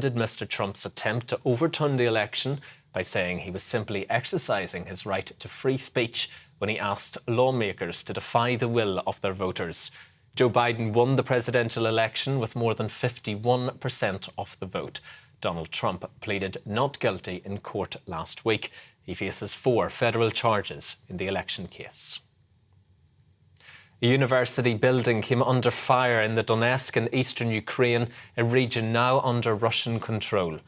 defended Mr. Trump's attempt to overturn the election by saying he was simply exercising his right to free speech when he asked lawmakers to defy the will of their voters. Joe Biden won the presidential election with more than 51% of the vote. Donald Trump pleaded not guilty in court last week. He faces 4 federal charges in the election case. A university building came under fire in the Donetsk in eastern Ukraine, a region now under Russian control.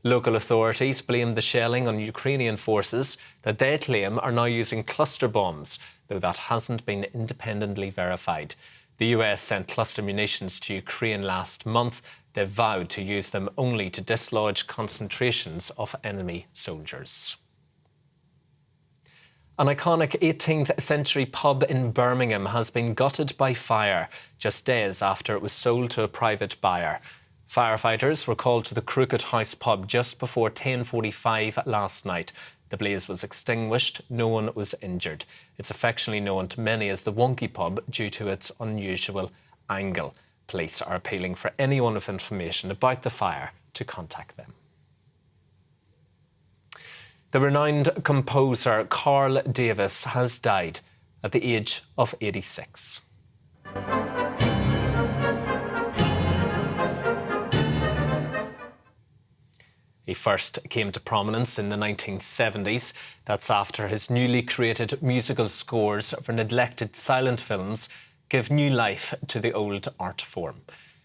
Local authorities blame the shelling on Ukrainian forces that they claim are now using cluster bombs, though that hasn't been independently verified. The US sent cluster munitions to Ukraine last month. They vowed to use them only to dislodge concentrations of enemy soldiers. An iconic 18th century pub in Birmingham has been gutted by fire just days after it was sold to a private buyer. Firefighters were called to the Crooked House pub just before 10:45 last night. The blaze was extinguished. No one was injured. It's affectionately known to many as the Wonky Pub due to its unusual angle. Police are appealing for anyone with information about the fire to contact them. The renowned composer Carl Davis has died at the age of 86. He first came to prominence in the 1970s. That's after his newly created musical scores for neglected silent films give new life to the old art form.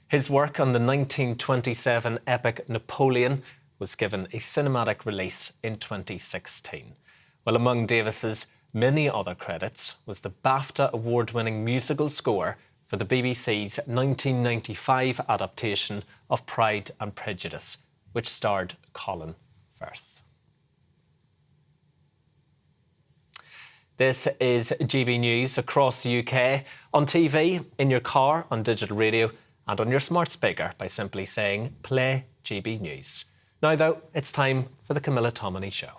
His work on the 1927 epic Napoleon was given a cinematic release in 2016. Well, among Davis's many other credits was the BAFTA award-winning musical score for the BBC's 1995 adaptation of Pride and Prejudice, which starred Colin Firth. This is GB News across the UK, on TV, in your car, on digital radio and on your smart speaker by simply saying Play GB News. Now though, it's time for the Camilla Tominey Show.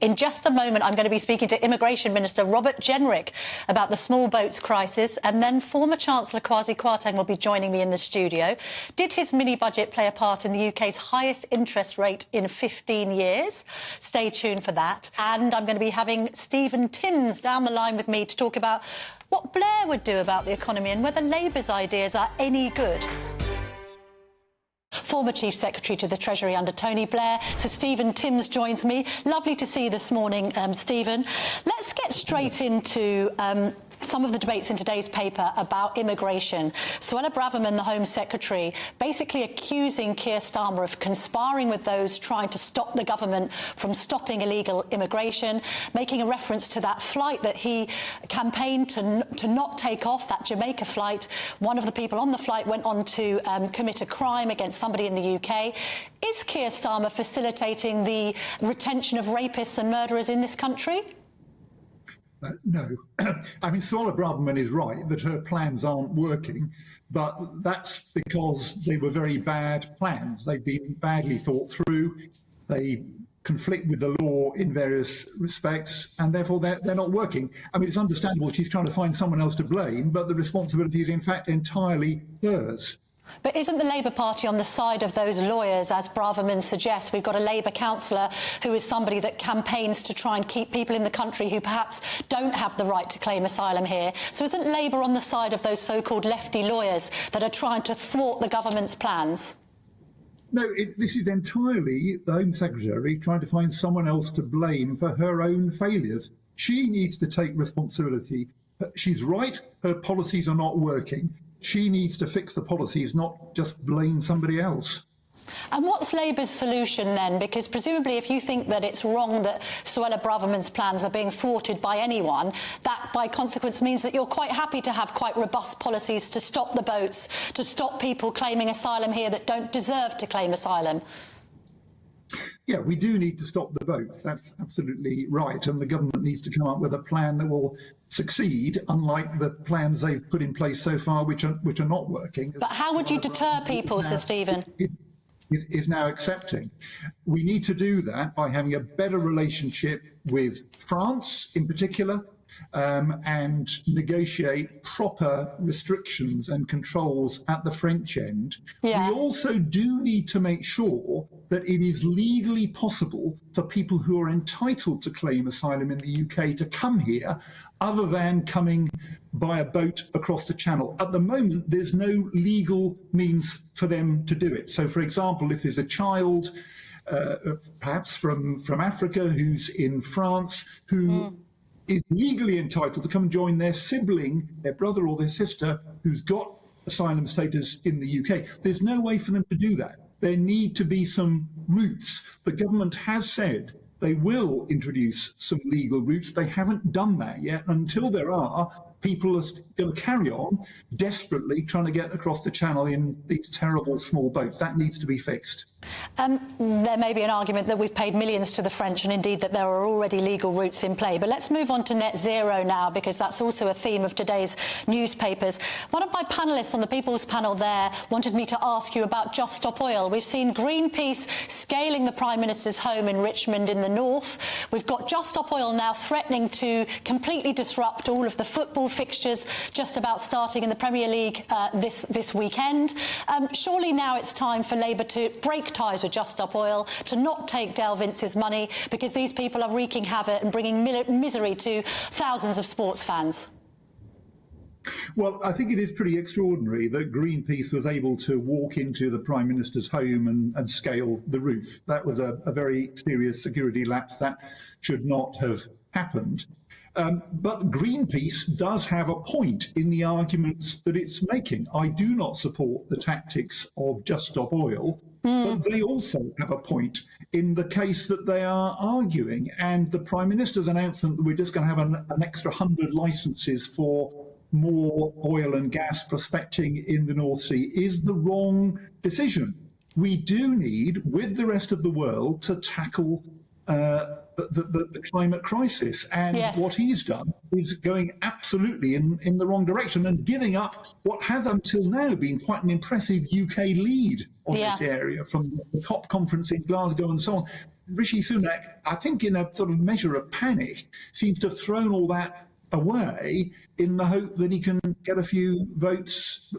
In just a moment, I'm going to be speaking to Immigration Minister Robert Jenrick about the small boats crisis, and then former Chancellor Kwasi Kwarteng will be joining me in the studio. Did his mini-budget play a part in the UK's highest interest rate in 15 years? Stay tuned for that. And I'm going to be having Stephen Timms down the line with me to talk about what Blair would do about the economy and whether Labour's ideas are any good. Former Chief Secretary to the Treasury under Tony Blair, Sir Stephen Timms joins me. Lovely to see you this morning, Stephen. Let's get straight into some of the debates in today's paper about immigration. Suella Braverman, the Home Secretary, basically accusing Keir Starmer of conspiring with those trying to stop the government from stopping illegal immigration, making a reference to that flight that he campaigned to not take off, that Jamaica flight. One of the people on the flight went on to commit a crime against somebody in the UK. Is Keir Starmer facilitating the retention of rapists and murderers in this country? No. I mean, Suella Braverman is right that her plans aren't working, but that's because they were very bad plans. They've been badly thought through. They conflict with the law in various respects, and therefore they're not working. I mean, it's understandable she's trying to find someone else to blame, but the responsibility is in fact entirely hers. But isn't the Labour Party on the side of those lawyers, as Braverman suggests? We've got a Labour councillor who is somebody that campaigns to try and keep people in the country who perhaps don't have the right to claim asylum here. So isn't Labour on the side of those so-called lefty lawyers that are trying to thwart the government's plans? No, this is entirely the Home Secretary trying to find someone else to blame for her own failures. She needs to take responsibility. She's right, her policies are not working. She needs to fix the policies, not just blame somebody else. And what's Labour's solution then? Because presumably if you think that it's wrong that Suella Braverman's plans are being thwarted by anyone, that by consequence means that you're quite happy to have quite robust policies to stop the boats, to stop people claiming asylum here that don't deserve to claim asylum. Yeah, we do need to stop the votes. That's absolutely right. And the government needs to come up with a plan that will succeed, unlike the plans they've put in place so far, which are not working. But how would you deter people, Sir Stephen? Is now accepting. We need to do that by having a better relationship with France in particular, and negotiate proper restrictions and controls at the French end. Yeah. We also do need to make sure that it is legally possible for people who are entitled to claim asylum in the UK to come here, other than coming by a boat across the channel. At the moment, there's no legal means for them to do it. So, for example, if there's a child, perhaps from Africa, who's in France, who is legally entitled to come and join their sibling, their brother or their sister, who's got asylum status in the UK, there's no way for them to do that. There need to be some routes. The government has said they will introduce some legal routes. They haven't done that yet. Until there are, people are going to carry on desperately trying to get across the channel in these terrible small boats. That needs to be fixed. There may be an argument that we've paid millions to the French, and indeed that there are already legal routes in play. But let's move on to net zero now, because that's also a theme of today's newspapers. One of my panellists on the People's panel there wanted me to ask you about Just Stop Oil. We've seen Greenpeace scaling the Prime Minister's home in Richmond in the north. We've got Just Stop Oil now threatening to completely disrupt all of the football fixtures just about starting in the Premier League this weekend. Surely now it's time for Labour to break ties with Just Stop Oil, to not take Dale Vince's money, because these people are wreaking havoc and bringing misery to thousands of sports fans. Well, I think it is pretty extraordinary that Greenpeace was able to walk into the Prime Minister's home and scale the roof. That was a very serious security lapse. That should not have happened. But Greenpeace does have a point in the arguments that it's making. I do not support the tactics of Just Stop Oil, but they also have a point in the case that they are arguing. And the Prime Minister's announcement that we're just going to have an extra 100 licences for more oil and gas prospecting in the North Sea is the wrong decision. We do need, with the rest of the world, to tackle the climate crisis. And what he's done is going absolutely in the wrong direction and giving up what has until now been quite an impressive UK lead on this area, from the COP conference in Glasgow and so on. Rishi Sunak, I think in a sort of measure of panic, seems to have thrown all that away in the hope that he can get a few votes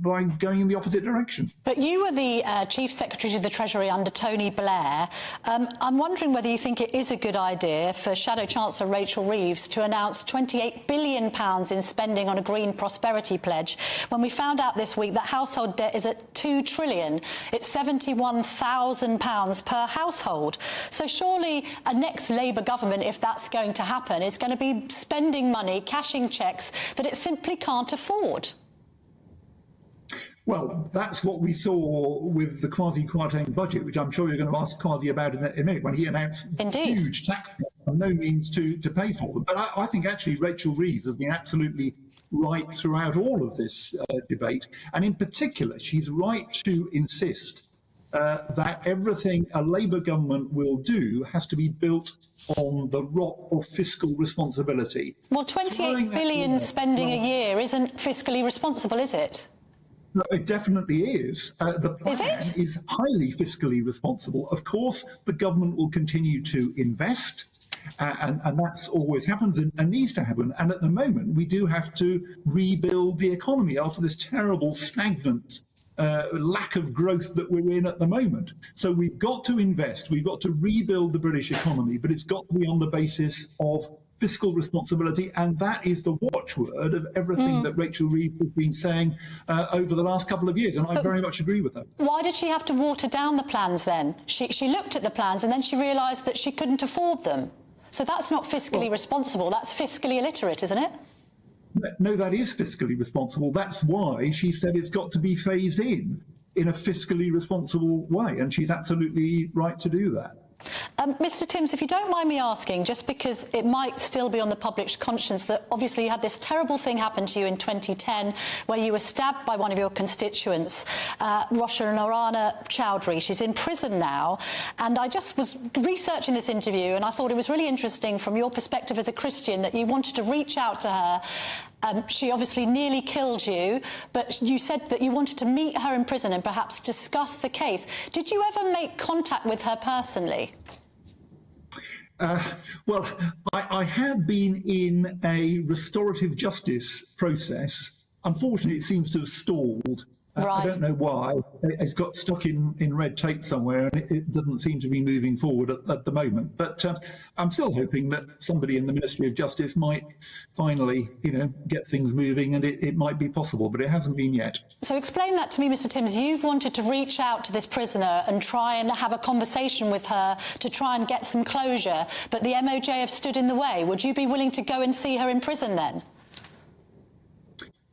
by going in the opposite direction. But you were the Chief Secretary to the Treasury under Tony Blair. I'm wondering whether you think it is a good idea for Shadow Chancellor Rachel Reeves to announce £28 billion in spending on a green prosperity pledge, when we found out this week that household debt is at £2 trillion. It's £71,000 per household. So surely a next Labour government, if that's going to happen, is going to be spending money, cashing cheques that it simply can't afford. Well, that's what we saw with the Kwasi Kwarteng budget, which I'm sure you're going to ask Kwasi about in a minute, when he announced huge tax cuts and no means to pay for them. But I think actually Rachel Reeves has been absolutely right throughout all of this debate. And in particular, she's right to insist that everything a Labour government will do has to be built on the rock of fiscal responsibility. Well, 28 billion spending a year isn't fiscally responsible, is it? No, it definitely is. The plan is highly fiscally responsible. Of course, the government will continue to invest, and that's always happens and needs to happen. And at the moment, we do have to rebuild the economy after this terrible, stagnant lack of growth that we're in at the moment. So we've got to invest. We've got to rebuild the British economy, but it's got to be on the basis of fiscal responsibility, and that is the watchword of everything that Rachel Reeves has been saying over the last couple of years, and I very much agree with her. Why did she have to water down the plans then? She looked at the plans and then she realised that she couldn't afford them. So that's not fiscally responsible, that's fiscally illiterate, isn't it? No, that is fiscally responsible. That's why she said it's got to be phased in a fiscally responsible way, and she's absolutely right to do that. Mr. Timms, if you don't mind me asking, just because it might still be on the public's conscience that obviously you had this terrible thing happen to you in 2010 where you were stabbed by one of your constituents, Rosha Narana Chowdhury. She's in prison now, and I just was researching this interview and I thought it was really interesting from your perspective as a Christian that you wanted to reach out to her. She obviously nearly killed you, but you said that you wanted to meet her in prison and perhaps discuss the case. Did you ever make contact with her personally? Well, I have been in a restorative justice process. Unfortunately, it seems to have stalled. Right. I don't know why. It's got stuck in red tape somewhere and it doesn't seem to be moving forward at the moment. But I'm still hoping that somebody in the Ministry of Justice might finally, get things moving and it might be possible, but it hasn't been yet. So explain that to me, Mr. Timms. You've wanted to reach out to this prisoner and try and have a conversation with her to try and get some closure, but the MOJ have stood in the way. Would you be willing to go and see her in prison then?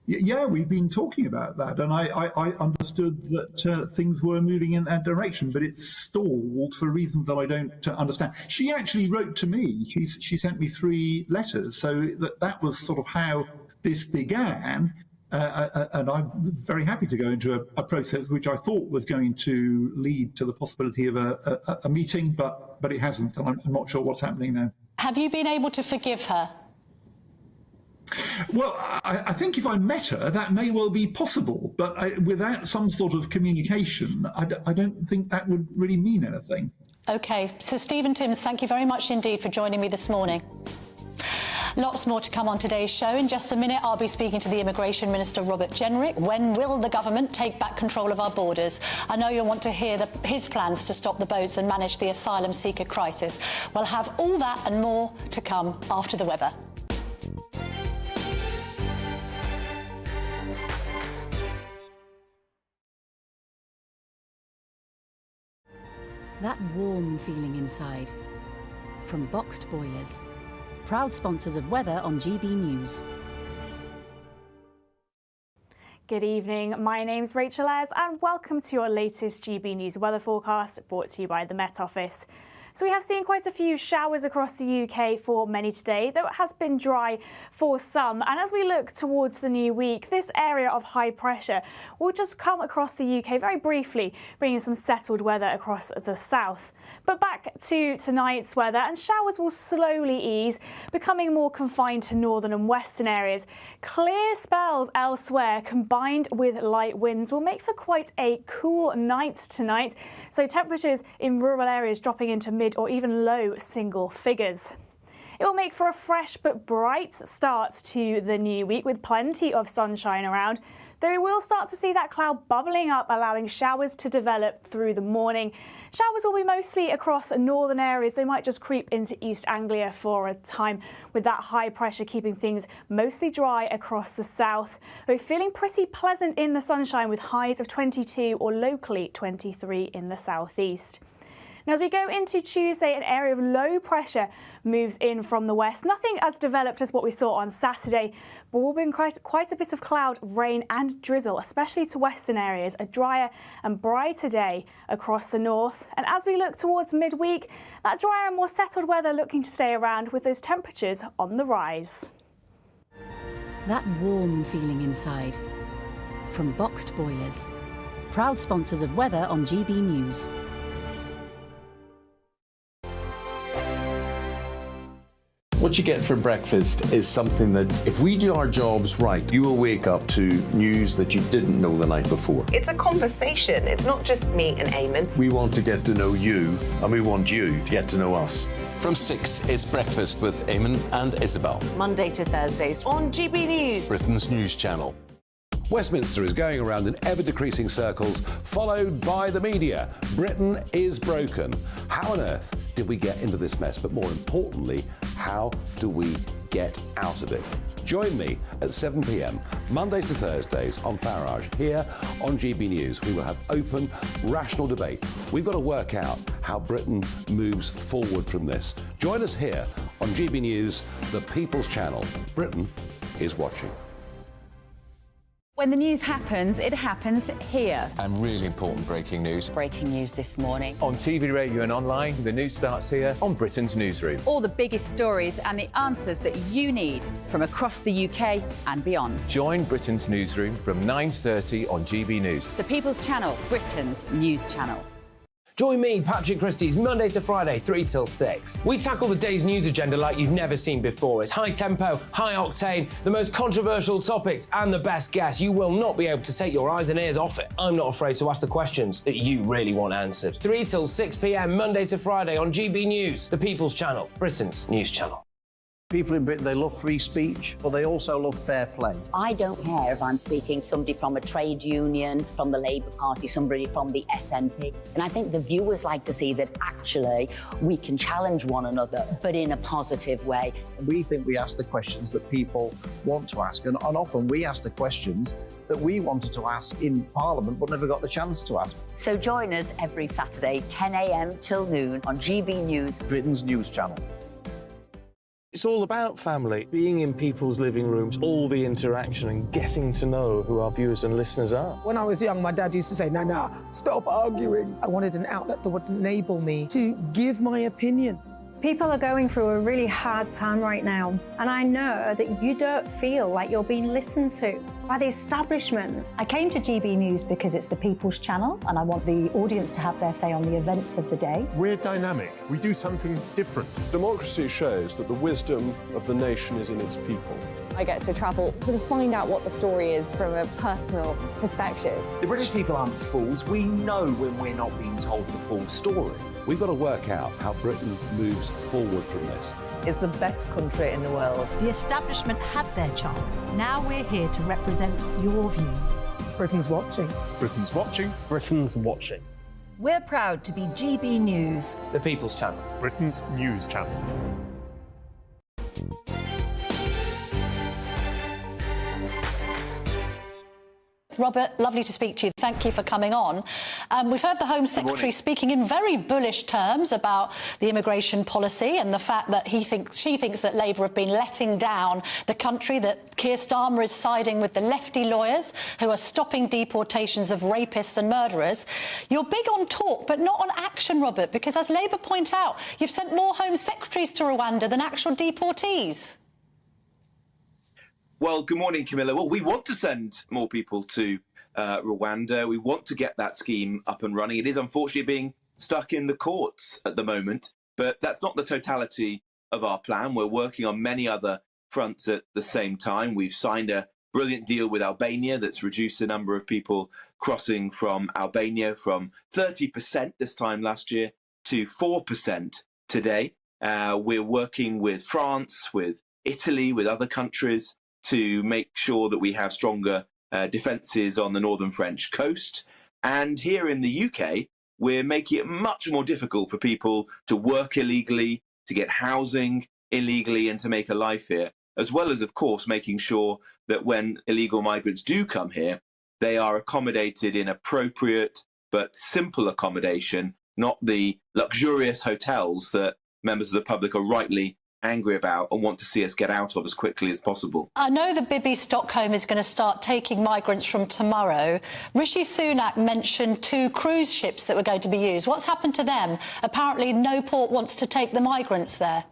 Yeah, we've been talking about that, and I understood that things were moving in that direction, but it's stalled for reasons that I don't understand. She actually wrote to me. She sent me 3 letters, so that was sort of how this began, and I'm very happy to go into a process which I thought was going to lead to the possibility of a meeting, but it hasn't, and I'm not sure what's happening now. Have you been able to forgive her? Well, I think if I met her, that may well be possible, but without some sort of communication, I don't think that would really mean anything. OK, so Stephen Timms, thank you very much indeed for joining me this morning. Lots more to come on today's show. In just a minute, I'll be speaking to the Immigration Minister, Robert Jenrick. When will the government take back control of our borders? I know you'll want to hear his plans to stop the boats and manage the asylum seeker crisis. We'll have all that and more to come after the weather. That warm feeling inside. From Boxed Boilers, proud sponsors of weather on GB News. Good evening, my name's Rachel Ayres and welcome to your latest GB News weather forecast brought to you by the Met Office. So we have seen quite a few showers across the UK for many today, though it has been dry for some. And as we look towards the new week, this area of high pressure will just come across the UK very briefly, bringing some settled weather across the south. But back to tonight's weather, and showers will slowly ease, becoming more confined to northern and western areas. Clear spells elsewhere combined with light winds will make for quite a cool night tonight. So temperatures in rural areas dropping into mid or even low single figures. It will make for a fresh but bright start to the new week with plenty of sunshine around, though we will start to see that cloud bubbling up, allowing showers to develop through the morning. Showers will be mostly across northern areas. They might just creep into East Anglia for a time, with that high pressure keeping things mostly dry across the south. We're feeling pretty pleasant in the sunshine with highs of 22 or locally 23 in the southeast. Now, as we go into Tuesday, an area of low pressure moves in from the west. Nothing as developed as what we saw on Saturday, but will bring quite a bit of cloud, rain and drizzle, especially to western areas. A drier and brighter day across the north. And as we look towards midweek, that drier and more settled weather looking to stay around with those temperatures on the rise. That warm feeling inside. From Boxed Boilers, proud sponsors of weather on GB News. What you get for breakfast is something that, if we do our jobs right, you will wake up to news that you didn't know the night before. It's a conversation. It's not just me and Eamon. We want to get to know you, and we want you to get to know us. From 6, it's Breakfast with Eamon and Isabel. Monday to Thursdays on GB News, Britain's news channel. Westminster is going around in ever-decreasing circles, followed by the media. Britain is broken. How on earth did we get into this mess? But more importantly, how do we get out of it? Join me at 7 p.m, Mondays to Thursdays on Farage, here on GB News. We will have open, rational debate. We've got to work out how Britain moves forward from this. Join us here on GB News, the People's Channel. Britain is watching. When the news happens, it happens here. And really important breaking news. Breaking news this morning. On TV, radio and online, the news starts here on Britain's Newsroom. All the biggest stories and the answers that you need from across the UK and beyond. Join Britain's Newsroom from 9:30 on GB News. The People's Channel, Britain's news channel. Join me, Patrick Christie's, Monday to Friday, 3 till 6. We tackle the day's news agenda like you've never seen before. It's high tempo, high octane, the most controversial topics, and the best guests. You will not be able to take your eyes and ears off it. I'm not afraid to ask the questions that you really want answered. 3 till 6 p.m, Monday to Friday on GB News, the People's Channel, Britain's news channel. People in Britain, they love free speech, but they also love fair play. I don't care if I'm speaking somebody from a trade union, from the Labour Party, somebody from the SNP. And I think the viewers like to see that actually we can challenge one another, but in a positive way. We think we ask the questions that people want to ask, and often we ask the questions that we wanted to ask in Parliament but never got the chance to ask. So join us every Saturday, 10 a.m. till noon on GB News, Britain's news channel. It's all about family, being in people's living rooms, all the interaction and getting to know who our viewers and listeners are. When I was young, my dad used to say, no, stop arguing. I wanted an outlet that would enable me to give my opinion. People are going through a really hard time right now, and I know that you don't feel like you're being listened to by the establishment. I came to GB News because it's the People's Channel, and I want the audience to have their say on the events of the day. We're dynamic. We do something different. Democracy shows that the wisdom of the nation is in its people. I get to travel to find out what the story is from a personal perspective. The British people aren't fools. We know when we're not being told the full story. We've got to work out how Britain moves forward from this. It's the best country in the world. The establishment had their chance. Now we're here to represent your views. Britain's watching. Britain's watching. Britain's watching. We're proud to be GB News, the People's Channel, Britain's news channel. Robert, lovely to speak to you. Thank you for coming on. We've heard the Home Secretary speaking in very bullish terms about the immigration policy and the fact that she thinks that Labour have been letting down the country, that Keir Starmer is siding with the lefty lawyers who are stopping deportations of rapists and murderers. You're big on talk, but not on action, Robert, because as Labour point out, you've sent more Home Secretaries to Rwanda than actual deportees. Well, good morning, Camilla. Well, we want to send more people to Rwanda. We want to get that scheme up and running. It is unfortunately being stuck in the courts at the moment, but that's not the totality of our plan. We're working on many other fronts at the same time. We've signed a brilliant deal with Albania that's reduced the number of people crossing from Albania from 30% this time last year to 4% today. We're working with France, with Italy, with other countries to make sure that we have stronger defences on the northern French coast. And here in the UK, we're making it much more difficult for people to work illegally, to get housing illegally and to make a life here, as well as, of course, making sure that when illegal migrants do come here, they are accommodated in appropriate but simple accommodation, not the luxurious hotels that members of the public are rightly angry about and want to see us get out of as quickly as possible. I know the Bibi Stockholm is going to start taking migrants from tomorrow. Rishi Sunak mentioned 2 cruise ships that were going to be used. What's happened to them? Apparently no port wants to take the migrants there.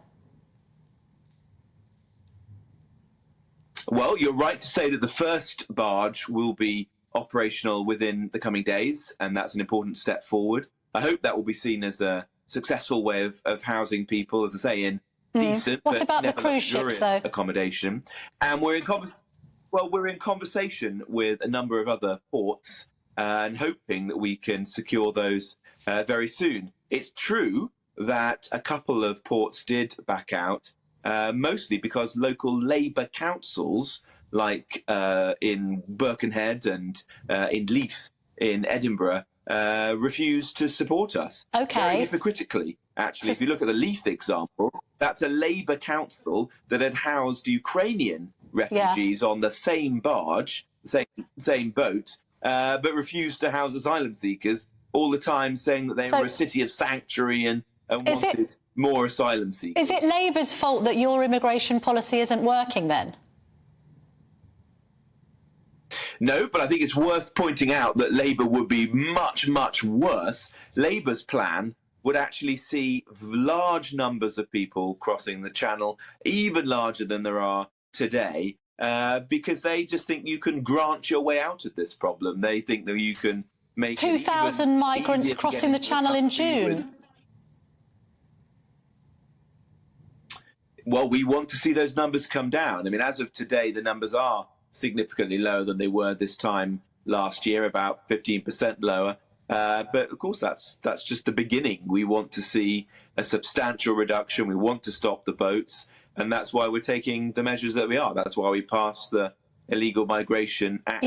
Well, you're right to say that the first barge will be operational within the coming days, and that's an important step forward. I hope that will be seen as a successful way of housing people, as I say, in decent, what but about the never cruise ships, luxurious though? Accommodation. And we're in conversation with a number of other ports and hoping that we can secure those very soon. It's true that a couple of ports did back out, mostly because local Labour councils, like in Birkenhead and in Leith in Edinburgh, refused to support us. Okay. Very hypocritically, actually. If you look at the Leith example, that's a Labour council that had housed Ukrainian refugees on the same barge, same boat, but refused to house asylum seekers all the time, saying that they were a city of sanctuary and wanted more asylum seekers. Is it Labour's fault that your immigration policy isn't working then? No, but I think it's worth pointing out that Labour would be much, much worse. Labour's plan would actually see large numbers of people crossing the channel, even larger than there are today, because they just think you can grant your way out of this problem. They think that you can make 2,000 migrants crossing the channel in June. Well, we want to see those numbers come down. I mean, as of today, the numbers are significantly lower than they were this time last year, about 15% lower. But of course, that's just the beginning. We want to see a substantial reduction. We want to stop the boats. And that's why we're taking the measures that we are. That's why we passed the Illegal Migration Act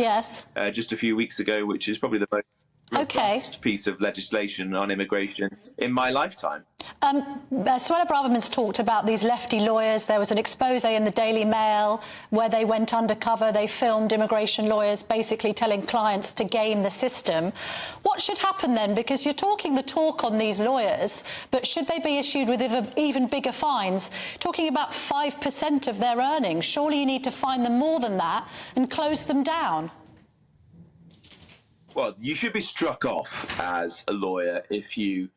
just a few weeks ago, which is probably the most robust piece of legislation on immigration in my lifetime. Suella Braverman's talked about these lefty lawyers. There was an expose in the Daily Mail where they went undercover. They filmed immigration lawyers basically telling clients to game the system. What should happen then? Because you're talking the talk on these lawyers, but should they be issued with even bigger fines? Talking about 5% of their earnings. Surely you need to fine them more than that and close them down. Well, you should be struck off as a lawyer if you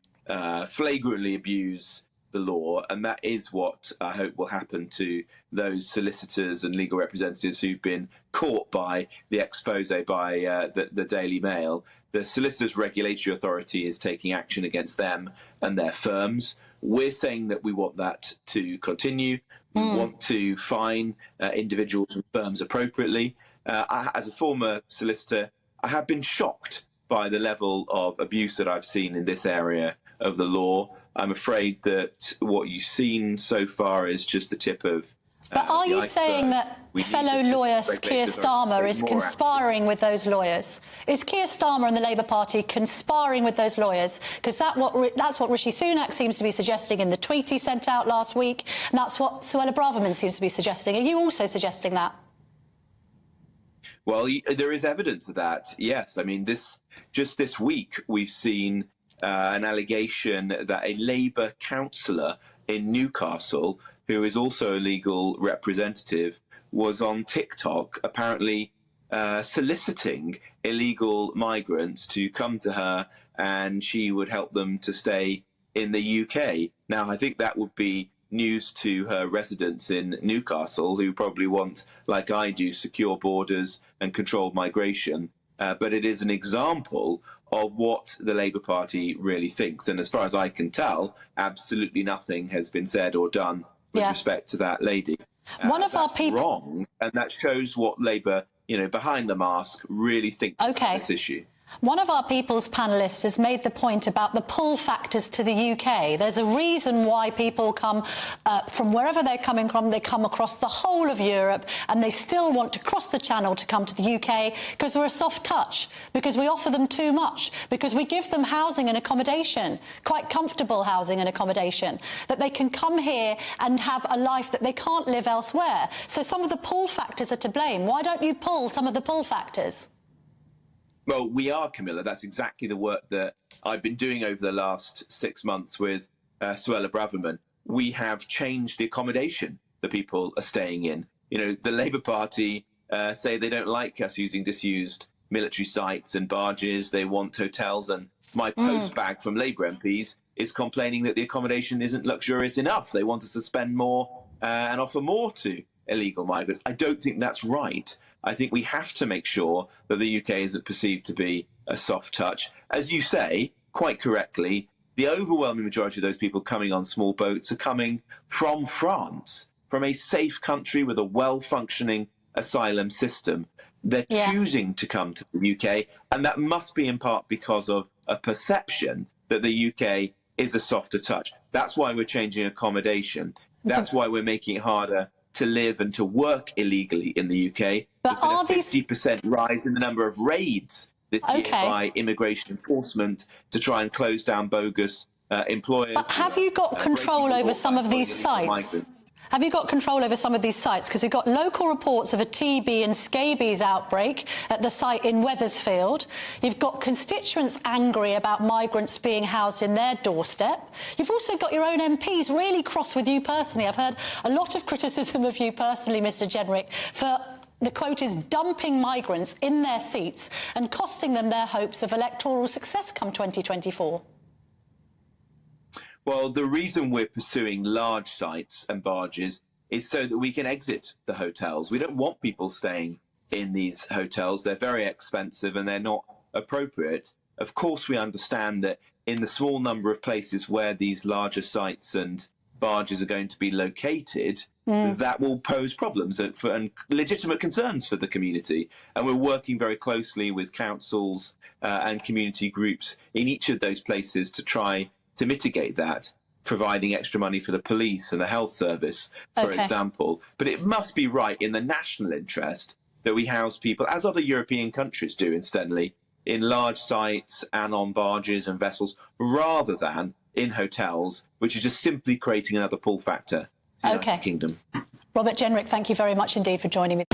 flagrantly abuse the law, and that is what I hope will happen to those solicitors and legal representatives who've been caught by the expose by the Daily Mail. The Solicitors Regulatory Authority is taking action against them and their firms. We're saying that we want that to continue. We want to fine individuals and firms appropriately. As a former solicitor, I have been shocked by the level of abuse that I've seen in this area of the law. I'm afraid that what you've seen so far is just the tip of But are you saying that fellow lawyer Keir Starmer is conspiring with those lawyers? Is Keir Starmer and the Labour Party conspiring with those lawyers? Because that's what Rishi Sunak seems to be suggesting in the tweet he sent out last week, and that's what Suella Braverman seems to be suggesting. Are you also suggesting that? Well, there is evidence of that, yes. I mean, just this week, we've seen an allegation that a Labour councillor in Newcastle, who is also a legal representative, was on TikTok apparently soliciting illegal migrants to come to her, and she would help them to stay in the UK. Now, I think that would be news to her residents in Newcastle, who probably want, like I do, secure borders and controlled migration. But it is an example of what the Labour Party really thinks. And as far as I can tell, absolutely nothing has been said or done with respect to that lady. One of our people wrong, and that shows what Labour, behind the mask, really think about this issue. One of our People's panellists has made the point about the pull factors to the UK. There's a reason why people come from wherever they're coming from. They come across the whole of Europe and they still want to cross the channel to come to the UK because we're a soft touch, because we offer them too much, because we give them housing and accommodation, quite comfortable housing and accommodation, that they can come here and have a life that they can't live elsewhere. So some of the pull factors are to blame. Why don't you pull some of the pull factors? Well, we are, Camilla. That's exactly the work that I've been doing over the last 6 months with Suella Braverman. We have changed the accommodation that people are staying in. The Labour Party say they don't like us using disused military sites and barges. They want hotels. And my post bag from Labour MPs is complaining that the accommodation isn't luxurious enough. They want us to spend more and offer more to illegal migrants. I don't think that's right. I think we have to make sure that the UK isn't perceived to be a soft touch. As you say, quite correctly, the overwhelming majority of those people coming on small boats are coming from France, from a safe country with a well-functioning asylum system. They're choosing to come to the UK, and that must be in part because of a perception that the UK is a softer touch. That's why we're changing accommodation. That's why we're making it harder to live and to work illegally in the UK. But are these 50% rise in the number of raids this year by immigration enforcement to try and close down bogus employers? But have you got control over some of these sites? Have you got control over some of these sites? Because we've got local reports of a TB and scabies outbreak at the site in Wethersfield. You've got constituents angry about migrants being housed in their doorstep. You've also got your own MPs really cross with you personally. I've heard a lot of criticism of you personally, Mr. Jenrick, for the quote is dumping migrants in their seats and costing them their hopes of electoral success come 2024? Well, the reason we're pursuing large sites and barges is so that we can exit the hotels. We don't want people staying in these hotels. They're very expensive and they're not appropriate. Of course, we understand that in the small number of places where these larger sites and barges are going to be located, that will pose problems and legitimate concerns for the community. And we're working very closely with councils and community groups in each of those places to try to mitigate that, providing extra money for the police and the health service, for example. But it must be right in the national interest that we house people, as other European countries do, incidentally, in large sites and on barges and vessels, rather than in hotels, which is just simply creating another pull factor to the United Kingdom. Robert Jenrick, thank you very much indeed for joining me.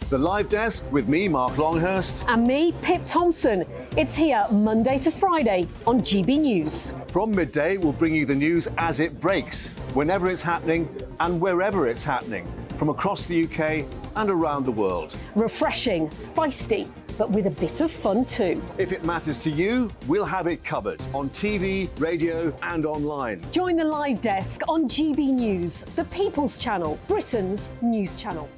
The Live Desk with me, Mark Longhurst. And me, Pip Thompson. It's here Monday to Friday on GB News. From midday, we'll bring you the news as it breaks, whenever it's happening and wherever it's happening, from across the UK and around the world. Refreshing, feisty, but with a bit of fun too. If it matters to you, we'll have it covered on TV, radio and online. Join the Live Desk on GB News, the People's Channel, Britain's news channel.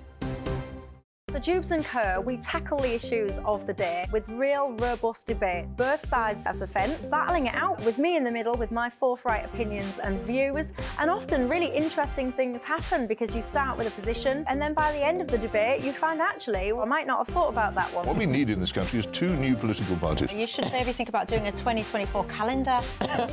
So Jubes and Kerr, we tackle the issues of the day with real robust debate, both sides of the fence, battling it out with me in the middle with my forthright opinions and views. And often really interesting things happen because you start with a position and then by the end of the debate you find actually, well, I might not have thought about that one. What we need in this country is 2 new political parties. You should maybe think about doing a 2024 calendar.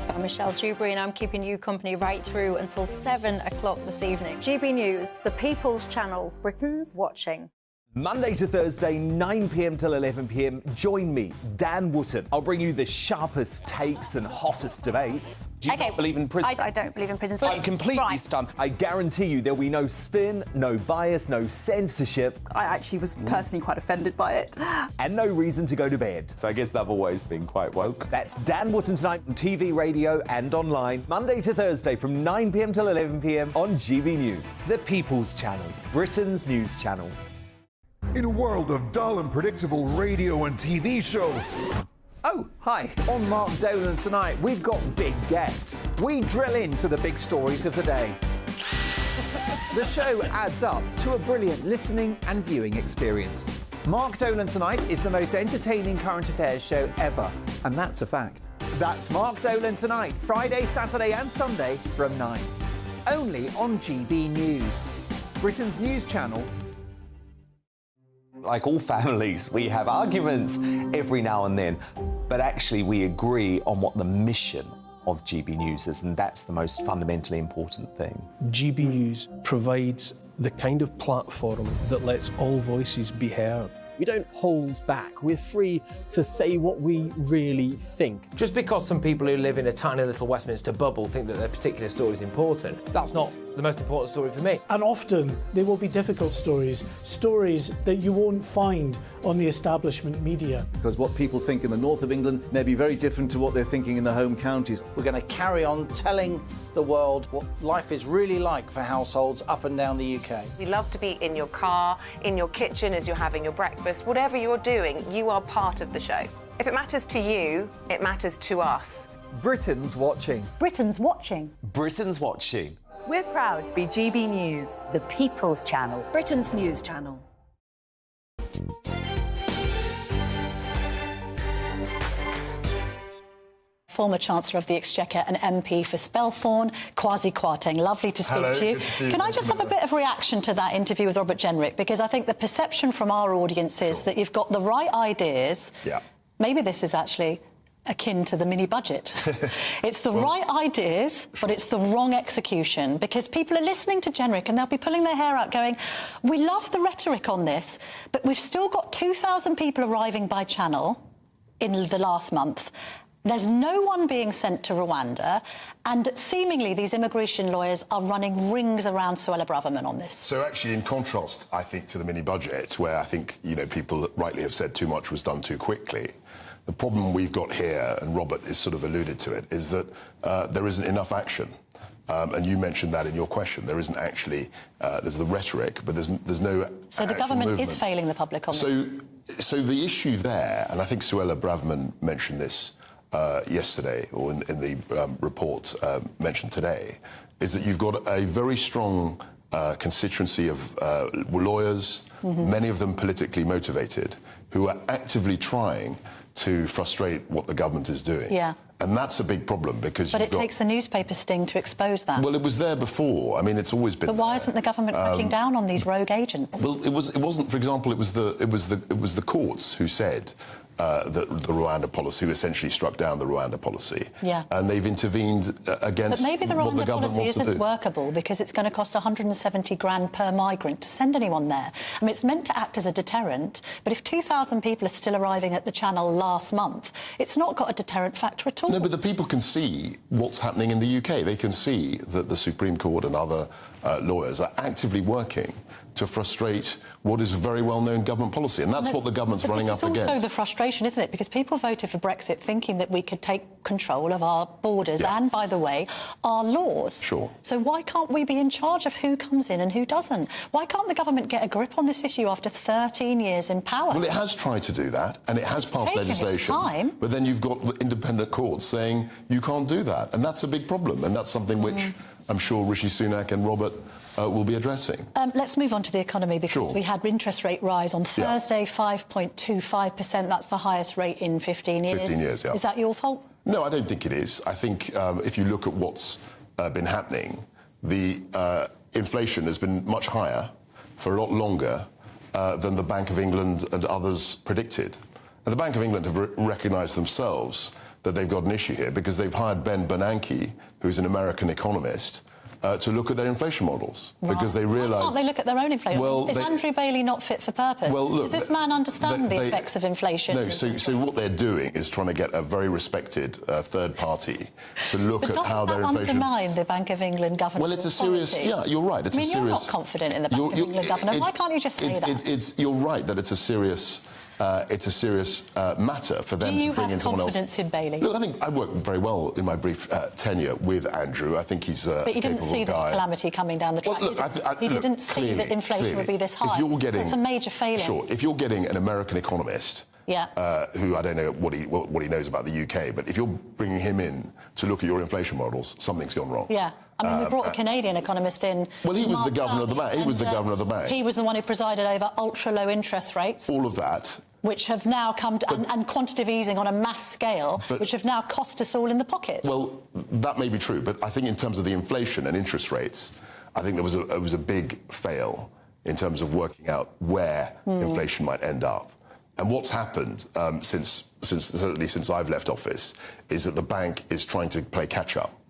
I'm Michelle Dewberry and I'm keeping you company right through until 7 o'clock this evening. GB News, the People's Channel, Britain's watching. Monday to Thursday, 9 p.m. till 11 p.m. Join me, Dan Wootton. I'll bring you the sharpest takes and hottest debates. Do you not believe in prison? I don't believe in prison. I'm completely stunned. I guarantee you there'll be no spin, no bias, no censorship. I actually was personally quite offended by it. And no reason to go to bed. So I guess they've always been quite woke. That's Dan Wootton tonight on TV, radio and online. Monday to Thursday from 9 p.m. till 11 p.m. on GB News. The People's Channel, Britain's news channel. In a world of dull and predictable radio and TV shows. Oh, hi. On Mark Dolan tonight, we've got big guests. We drill into the big stories of the day. The show adds up to a brilliant listening and viewing experience. Mark Dolan Tonight is the most entertaining current affairs show ever, and that's a fact. That's Mark Dolan Tonight, Friday, Saturday and Sunday from 9. Only on GB News, Britain's news channel. Like all families, we have arguments every now and then, but actually we agree on what the mission of GB News is, and that's the most fundamentally important thing. GB News provides the kind of platform that lets all voices be heard. We don't hold back. We're free to say what we really think. Just because some people who live in a tiny little Westminster bubble think that their particular story is important, that's not the most important story for me. And often they will be difficult stories, stories that you won't find on the establishment media. Because what people think in the north of England may be very different to what they're thinking in the home counties. We're going to carry on telling the world what life is really like for households up and down the UK. We love to be in your car, in your kitchen as you're having your breakfast. Whatever you're doing, you are part of the show. If it matters to you, it matters to us. Britain's watching. Britain's watching. Britain's watching. We're proud to be GB News, the People's Channel, Britain's news channel. Former Chancellor of the Exchequer and MP for Spelthorne, Kwasi Kwarteng. Lovely to speak to you. Good to see you. Can I just have a bit of reaction to that interview with Robert Jenrick? Because I think the perception from our audience is that you've got the right ideas. Yeah. Maybe this is actually akin to the mini budget. It's the right ideas, but it's the wrong execution, because people are listening to Jenrick and they'll be pulling their hair out going, we love the rhetoric on this, but we've still got 2,000 people arriving by channel in the last month. There's no one being sent to Rwanda, and seemingly these immigration lawyers are running rings around Suella Braverman on this. So actually, in contrast, I think, to the mini-budget, where I think, people rightly have said too much was done too quickly, the problem we've got here, and Robert has sort of alluded to it, is that there isn't enough action. And you mentioned that in your question. There isn't actually, there's the rhetoric, but there's no So the government is failing the public on this. So the issue there, and I think Suella Braverman mentioned this yesterday, or in the report mentioned today, is that you've got a very strong constituency of lawyers, many of them politically motivated, who are actively trying to frustrate what the government is doing. Yeah. And that's a big problem because But it takes a newspaper sting to expose that. Well, it was there before. I mean, it's always been. But why isn't the government cracking down on these rogue agents? Well, it wasn't. For example, it was the courts who said that the Rwanda policy, who essentially struck down the Rwanda policy. Yeah. And they've intervened against. But maybe the what the Rwanda government policy wants to isn't do. workable because it's going to cost 170 grand per migrant to send anyone there. I mean, it's meant to act as a deterrent, but if 2,000 people are still arriving at the Channel last month, it's not got a deterrent factor at all. No, but the people can see what's happening in the UK. They can see that the Supreme Court and other lawyers are actively working to frustrate what is a very well-known government policy, and that's what the government's running up against. It's also the frustration, isn't it? Because people voted for Brexit thinking that we could take control of our borders and, by the way, our laws. Sure. So why can't we be in charge of who comes in and who doesn't? Why can't the government get a grip on this issue after 13 years in power? Well, it has tried to do that, and it has passed legislation. Time. But then you've got independent courts saying you can't do that, and that's a big problem, and that's something which I'm sure Rishi Sunak and Robert will be addressing. Let's move on to the economy because we had interest rate rise on Thursday, 5.25%. That's the highest rate in 15 years. 15 years, yeah. Is that your fault? No, I don't think it is. I think if you look at what's been happening, the inflation has been much higher for a lot longer than the Bank of England and others predicted. And the Bank of England have recognised themselves that they've got an issue here because they've hired Ben Bernanke, who's an American economist, to look at their inflation models because they realise. Why can't they look at their own inflation? Is Andrew Bailey not fit for purpose? Well, look, does this man understand the effects of inflation? No. So what they're doing is trying to get a very respected third party to look at how their inflation. Doesn't that undermine the Bank of England governor? Well, it's a serious. Yeah, you're right. It's a serious. You're not confident in the Bank of England governor. Why can't you just say that? You're right that it's a serious. It's a serious matter for them to bring in someone else. Do you have confidence in Bailey? Look, I think I worked very well in my brief tenure with Andrew. I think he's a But he didn't see this calamity coming down the track. Well, look, he didn't see that inflation would be this high. If you're getting, so it's a major failure. Sure. If you're getting an American economist, who I don't know what he knows about the UK, but if you're bringing him in to look at your inflation models, something's gone wrong. Yeah. I mean, we brought a Canadian economist in. Well, he was the governor of the bank. He was the governor of the bank. He was the one who presided over ultra-low interest rates. All of that. Which have now come to, and quantitative easing on a mass scale, which have now cost us all in the pocket. Well, that may be true, but I think in terms of the inflation and interest rates, I think there was a big fail in terms of working out where inflation might end up. And what's happened certainly since I've left office is that the bank is trying to play catch up.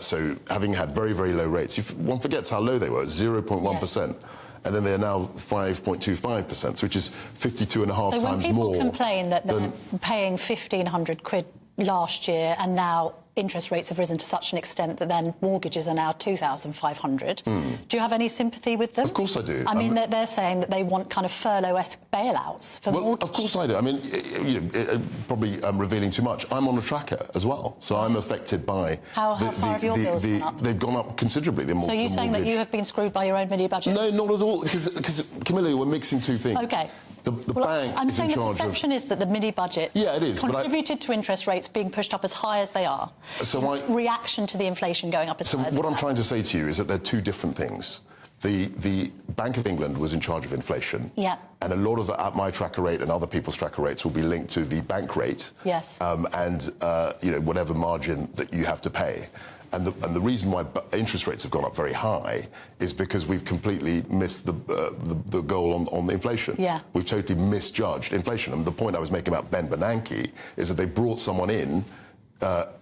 So having had very, very low rates, one forgets how low they were, 0.1%. And then they're now 5.25%, which is 52.5 times more. So when people complain that they're paying 1,500 quid last year and now interest rates have risen to such an extent that then mortgages are now 2,500, do you have any sympathy with them? Of course I do. I mean, they're saying that they want kind of furlough-esque bailouts for mortgages. Of course I do. I mean, probably revealing too much. I'm on a tracker as well, so I'm affected by... How far have your bills gone up? They've gone up considerably. So you're saying that you have been screwed by your own mini-budget? No, not at all, because Camilla, we're mixing two things. OK. The bank I'm is in saying the charge perception is that the mini-budget contributed to interest rates being pushed up as high as they are. So reaction to the inflation going up as high as what I'm trying to say to you is that they're two different things. The Bank of England was in charge of inflation. Yeah. And a lot of my tracker rate and other people's tracker rates will be linked to the bank rate. Yes. And whatever margin that you have to pay. And the reason why interest rates have gone up very high is because we've completely missed the goal on the inflation. Yeah. We've totally misjudged inflation. And the point I was making about Ben Bernanke is that they brought someone in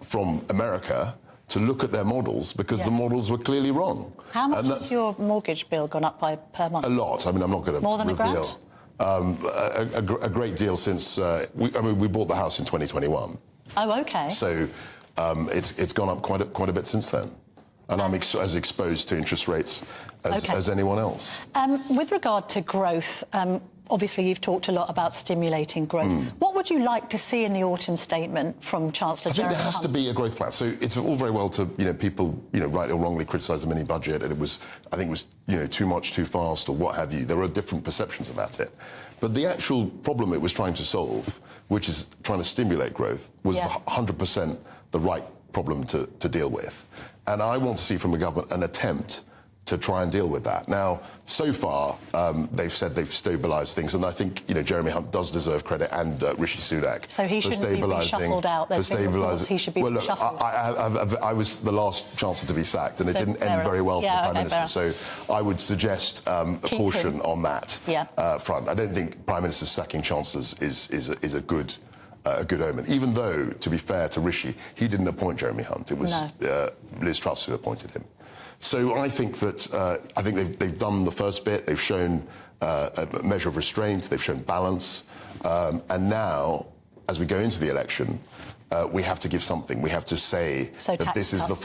from America to look at their models because the models were clearly wrong. How much has your mortgage bill gone up by per month? A lot. I mean, I'm not going to More than reveal. A great deal since we bought the house in 2021. Oh, OK. So it's gone up quite a bit since then. And I'm as exposed to interest rates as anyone else. With regard to growth, obviously you've talked a lot about stimulating growth. What would you like to see in the autumn statement from Chancellor Jeremy Hunt? I think there has to be a growth plan. So it's all very well to, people, rightly or wrongly criticise the mini budget, and I think it was, too much, too fast, or what have you. There are different perceptions about it. But the actual problem it was trying to solve, which is trying to stimulate growth, was 100% the right problem to deal with. And I want to see from the government an attempt to try and deal with that. Now, so far, they've said they've stabilised things, and I think Jeremy Hunt does deserve credit, and Rishi Sunak. So he shouldn't be reshuffled out. There's been reports he should be reshuffled. I was the last chancellor to be sacked, and it didn't end very well for the Prime Minister. So I would suggest a caution on that front. I don't think Prime Ministers sacking chancellors is a good omen. Even though, to be fair to Rishi, he didn't appoint Jeremy Hunt. It was Liz Truss who appointed him. So I think that they've done the first bit. They've shown a measure of restraint. They've shown balance. And now, as we go into the election, we have to give something. We have to say that this is the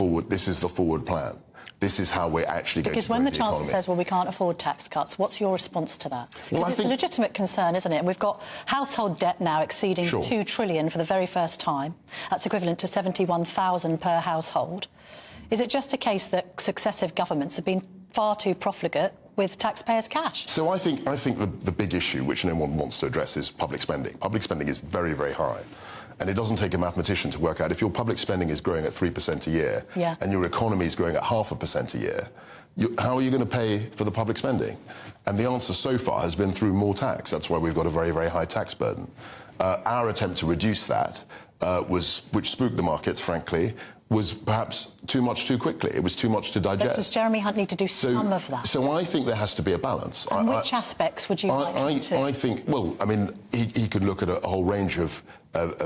forward plan. This is how we're actually going to grow the economy. Because when the Chancellor says, well, we can't afford tax cuts, what's your response to that? Because it's a legitimate concern, isn't it? And we've got household debt now exceeding $2 trillion for the very first time. That's equivalent to $71,000 per household. Is it just a case that successive governments have been far too profligate with taxpayers' cash? So I think the big issue, which no one wants to address, is public spending. Public spending is very, very high. And it doesn't take a mathematician to work out if your public spending is growing at 3% a year and your economy is growing at 0.5% a year, how are you going to pay for the public spending? And the answer so far has been through more tax. That's why we've got a very, very high tax burden. Our attempt to reduce that, which spooked the markets, frankly, was perhaps too much too quickly. It was too much to digest. But does Jeremy Hunt need to do some of that? So I think there has to be a balance. And which aspects would you like to? I think, well, I mean, he could look at a whole range of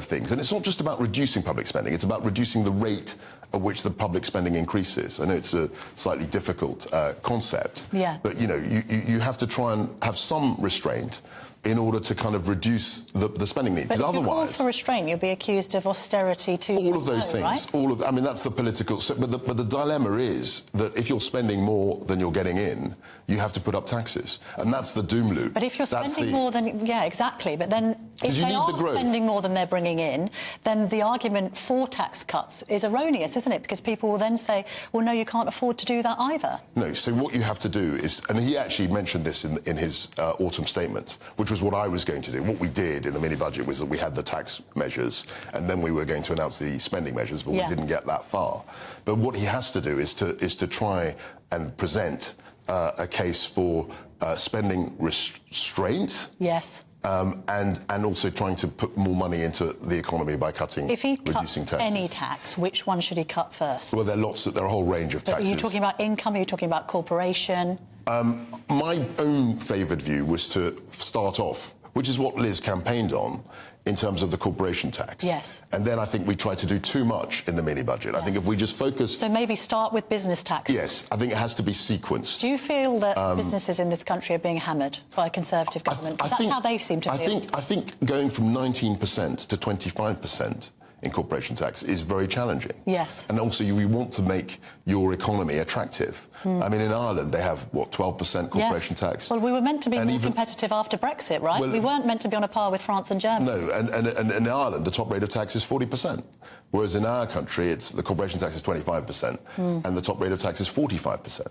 things. And it's not just about reducing public spending, it's about reducing the rate at which the public spending increases. I know it's a slightly difficult concept, but, you have to try and have some restraint in order to kind of reduce the spending need. But if you call for restraint, you'll be accused of austerity too. All of those things. Right? I mean, that's the political... But the dilemma is that if you're spending more than you're getting in, you have to put up taxes. And that's the doom loop. But if you're spending more than... Yeah, exactly. But then if they are spending more than they're bringing in, then the argument for tax cuts is erroneous, isn't it? Because people will then say, well, no, you can't afford to do that either. No, so what you have to do is... And he actually mentioned this in his autumn statement, which was what I was going to do. What we did in the mini-budget was that we had the tax measures, and then we were going to announce the spending measures, but we didn't get that far. But what he has to do is to try and present a case for spending restraint. Yes. And also trying to put more money into the economy by reducing taxes. If he cuts any tax, which one should he cut first? Well, there are a whole range of taxes. Are you talking about income? Are you talking about corporation? My own favoured view was to start off, which is what Liz campaigned on, in terms of the corporation tax. Yes. And then I think we tried to do too much in the mini-budget. I think if we just focus... So maybe start with business tax. Yes, I think it has to be sequenced. Do you feel that businesses in this country are being hammered by a Conservative government? Because that's how they seem to feel. I think going from 19% to 25% in corporation tax is very challenging. Yes. And also, we want to make your economy attractive. I mean, in Ireland, they have, 12% corporation tax? Well, we were meant to be more competitive after Brexit, right? We weren't meant to be on a par with France and Germany. No, and in Ireland, the top rate of tax is 40%. Whereas in our country, the corporation tax is 25%, and the top rate of tax is 45%.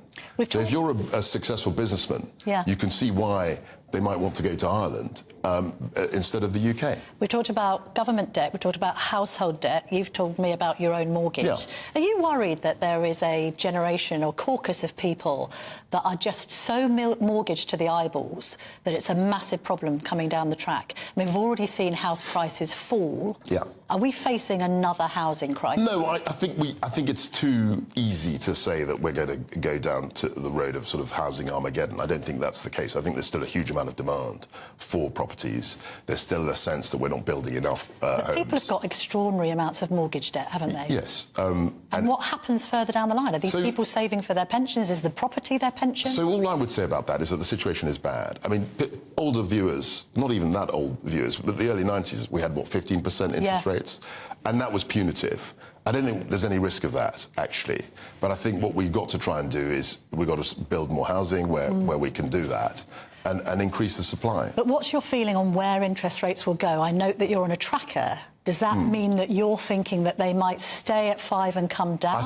So if you're a successful businessman, you can see why they might want to go to Ireland instead of the UK. We talked about government debt, we talked about household debt. You've told me about your own mortgage. Yeah. Are you worried that there is a generation or caucus of people that are just so mortgaged to the eyeballs that it's a massive problem coming down the track? I mean, we've already seen house prices fall. Yeah. Are we facing another housing crisis? No, I think it's too easy to say that we're going to go down to the road of sort of housing Armageddon. I don't think that's the case. I think there's still a huge amount amount of demand for properties. There's still a sense that we're not building enough homes. People have got extraordinary amounts of mortgage debt, haven't they? Yes. And what happens further down the line? Are these people saving for their pensions? Is the property their pension? So all I would say about that is that the situation is bad. I mean, older viewers, not even that old viewers, but the early 90s, we had, what, 15% interest rates? And that was punitive. I don't think there's any risk of that, actually. But I think what we've got to try and do is we've got to build more housing where we can do that and increase the supply. But what's your feeling on where interest rates will go? I note that you're on a tracker. Does that mean that you're thinking that they might stay at 5 and come down? I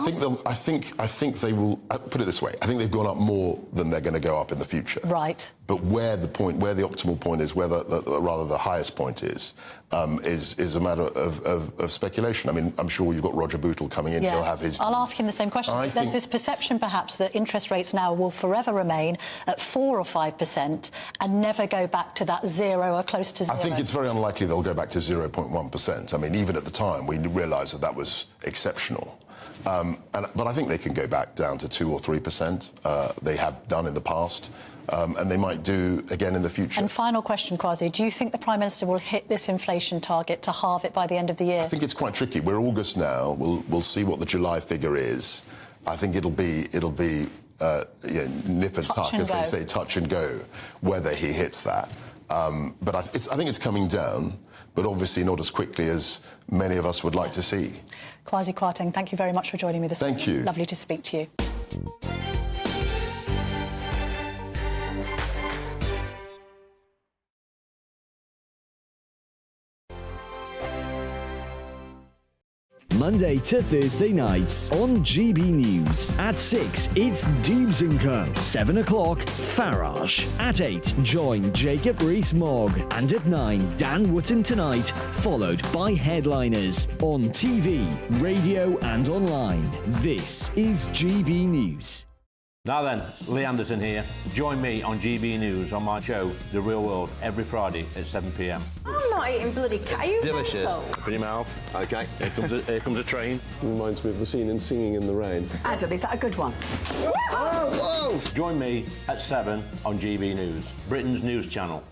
think they will. Put it this way: I think they've gone up more than they're going to go up in the future. Right. But where the optimal point is, rather the highest point is a matter of speculation. I mean, I'm sure you've got Roger Bootle coming in. Yeah. He'll have his. I'll ask him the same question. There's this perception, perhaps, that interest rates now will forever remain at 4 or 5% and never go back to that 0 or close to 0. I think it's very unlikely they'll go back to 0.1%. I mean, even at the time, we realised that was exceptional. But I think they can go back down to 2 or 3%. They have done in the past, and they might do again in the future. And final question, Kwasi, do you think the Prime Minister will hit this inflation target to halve it by the end of the year? I think it's quite tricky. We're August now. We'll see what the July figure is. I think it'll be nip and tuck, as they say, touch and go, whether he hits that. But I think it's coming down, but obviously not as quickly as many of us would like to see. Kwasi Kwarteng, thank you very much for joining me this morning. Thank you. Lovely to speak to you. Monday to Thursday nights on GB News. At 6, it's Dubes & Co. 7 o'clock, Farage. At 8, join Jacob Rees-Mogg. And at 9, Dan Wootton Tonight, followed by Headliners. On TV, radio and online. This is GB News. Now then, Lee Anderson here. Join me on GB News on my show, The Real World, every Friday at 7 p.m. I'm not eating bloody cat. Are you Delicious. mental? Open your mouth. OK, here comes a train. Reminds me of the scene in Singing in the Rain. Adam, is that a good one? Whoa! Join me at 7 on GB News, Britain's news channel.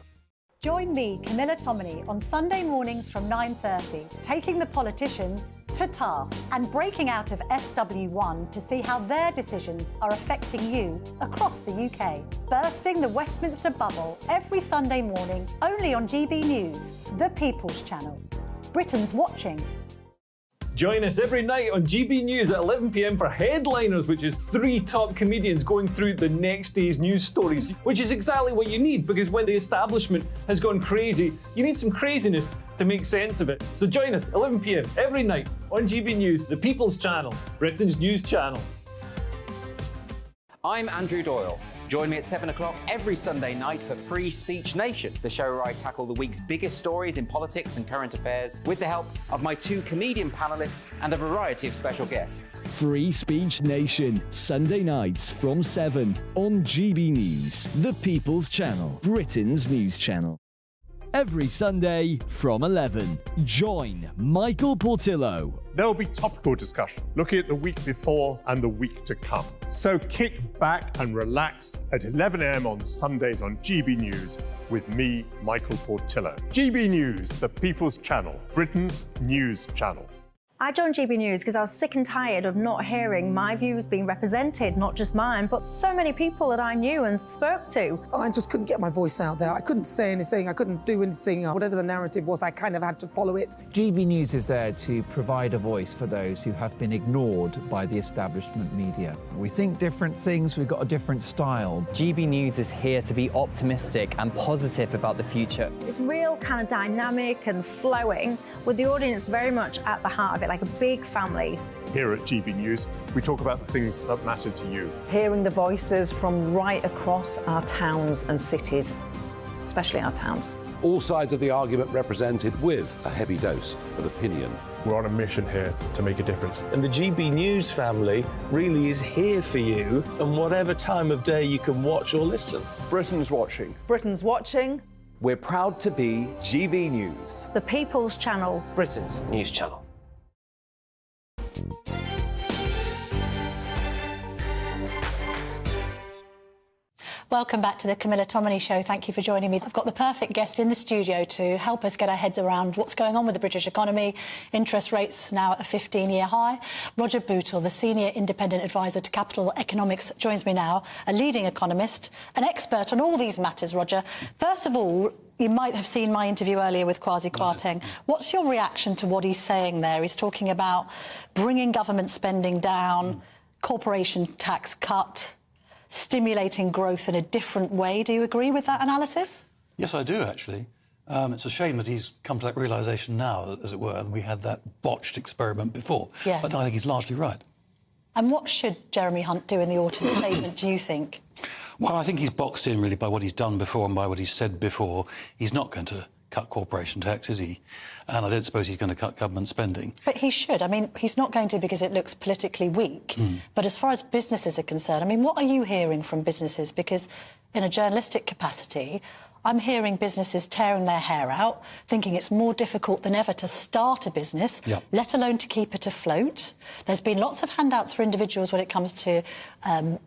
Join me, Camilla Tominey, on Sunday mornings from 9:30, taking the politicians to task and breaking out of SW1 to see how their decisions are affecting you across the UK. Bursting the Westminster bubble every Sunday morning, only on GB News, the People's Channel. Britain's watching. Join us every night on GB News at 11 p.m. for Headliners, which is 3 top comedians going through the next day's news stories, which is exactly what you need, because when the establishment has gone crazy, you need some craziness to make sense of it. So join us 11 p.m. every night on GB News, the People's Channel, Britain's news channel. I'm Andrew Doyle. Join me at 7 o'clock every Sunday night for Free Speech Nation, the show where I tackle the week's biggest stories in politics and current affairs with the help of my 2 comedian panellists and a variety of special guests. Free Speech Nation, Sunday nights from 7 on GB News, the People's Channel, Britain's news channel. Every Sunday from 11, join Michael Portillo. There will be topical discussion, looking at the week before and the week to come. So kick back and relax at 11 a.m. on Sundays on GB News with me, Michael Portillo. GB News, the People's Channel, Britain's news channel. I joined GB News because I was sick and tired of not hearing my views being represented, not just mine, but so many people that I knew and spoke to. I just couldn't get my voice out there. I couldn't say anything. I couldn't do anything. Whatever the narrative was, I kind of had to follow it. GB News is there to provide a voice for those who have been ignored by the establishment media. We think different things, we've got a different style. GB News is here to be optimistic and positive about the future. It's real kind of dynamic and flowing, with the audience very much at the heart of it, like a big family. Here at GB News, we talk about the things that matter to you. Hearing the voices from right across our towns and cities, especially our towns. All sides of the argument represented with a heavy dose of opinion. We're on a mission here to make a difference. And the GB News family really is here for you, and whatever time of day you can watch or listen. Britain's watching. Britain's watching. We're proud to be GB News, the People's Channel, Britain's news channel. Welcome back to the Camilla Tominey Show. Thank you for joining me. I've got the perfect guest in the studio to help us get our heads around what's going on with the British economy. Interest rates now at a 15-year high. Roger Bootle, the Senior Independent Advisor to Capital Economics, joins me now, a leading economist, an expert on all these matters, Roger. First of all, you might have seen my interview earlier with Kwasi Kwarteng. What's your reaction to what he's saying there? He's talking about bringing government spending down, corporation tax cut, stimulating growth in a different way. Do you agree with that analysis? Yes, I do, actually. It's a shame that he's come to that realisation now, as it were, and we had that botched experiment before. Yes. But I think he's largely right. And what should Jeremy Hunt do in the autumn statement, do you think? Well, I think he's boxed in, really, by what he's done before and by what he's said before. He's not going to cut corporation tax, is he? And I don't suppose he's going to cut government spending. But he should. I mean, he's not going to because it looks politically weak. But as far as businesses are concerned, I mean, what are you hearing from businesses? Because in a journalistic capacity, I'm hearing businesses tearing their hair out, thinking it's more difficult than ever to start a business, let alone to keep it afloat. There's been lots of handouts for individuals when it comes to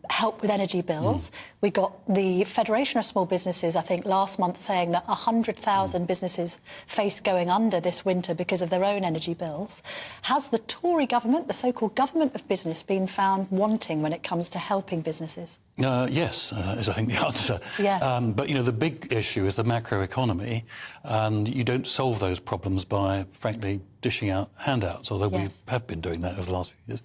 help with energy bills. We got the Federation of Small Businesses, I think, last month saying that 100,000 businesses face going under this winter because of their own energy bills. Has the Tory government, the so-called government of business, been found wanting when it comes to helping businesses? Yes, is I think the answer. Yeah. But, you know, the big issue is the macroeconomy, and you don't solve those problems by, frankly, dishing out handouts, although we have been doing that over the last few years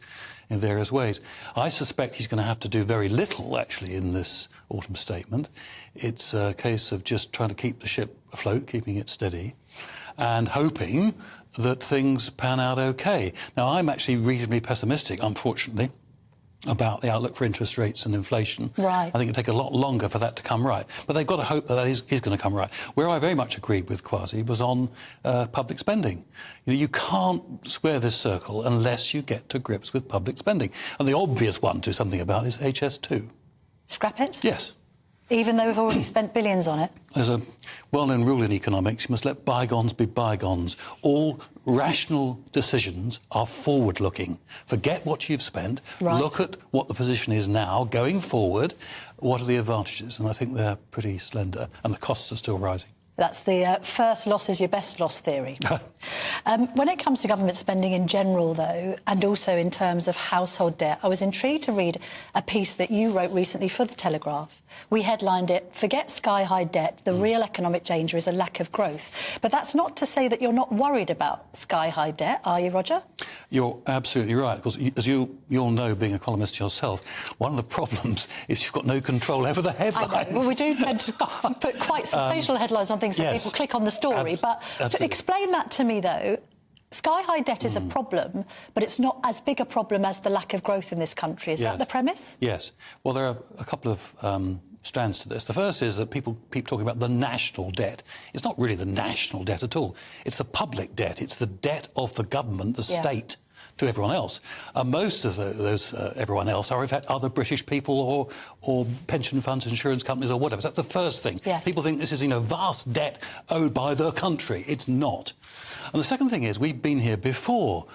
in various ways. I suspect he's going to have to do very little, actually, in this autumn statement. It's a case of just trying to keep the ship afloat, keeping it steady, and hoping that things pan out OK. Now, I'm actually reasonably pessimistic, unfortunately, about the outlook for interest rates and inflation. Right. I think it'll take a lot longer for that to come right. But they've got to hope that that is going to come right. Where I very much agreed with Kwasi was on public spending. You know, you can't square this circle unless you get to grips with public spending. And the obvious one to do something about is HS2. Scrap it? Yes. Even though we've already spent billions on it? There's a well-known rule in economics: you must let bygones be bygones. All rational decisions are forward-looking. Forget what you've spent. Right. Look at what the position is now. Going forward, what are the advantages? And I think they're pretty slender, and the costs are still rising. That's the first loss is your best loss theory. When it comes to government spending in general, though, and also in terms of household debt, I was intrigued to read a piece that you wrote recently for The Telegraph. We headlined it, "Forget sky-high debt, the real economic danger is a lack of growth." But that's not to say that you're not worried about sky-high debt, are you, Roger? You're absolutely right. Because as you all know, being a columnist yourself, one of the problems is you've got no control over the headlines. I know. Well, we do tend to put quite sensational headlines on things so people click on the story. But to explain that to me, though, sky-high debt is a problem, but it's not as big a problem as the lack of growth in this country. Is that the premise? Yes. Well, there are a couple of strands to this. The first is that people keep talking about the national debt. It's not really the national debt at all. It's the public debt. It's the debt of the government, the state, to everyone else. Most of those everyone else are, in fact, other British people or pension funds, insurance companies, or whatever. So that's the first thing. Yes. People think this is, you know, vast debt owed by the country. It's not. And the second thing is we've been here before.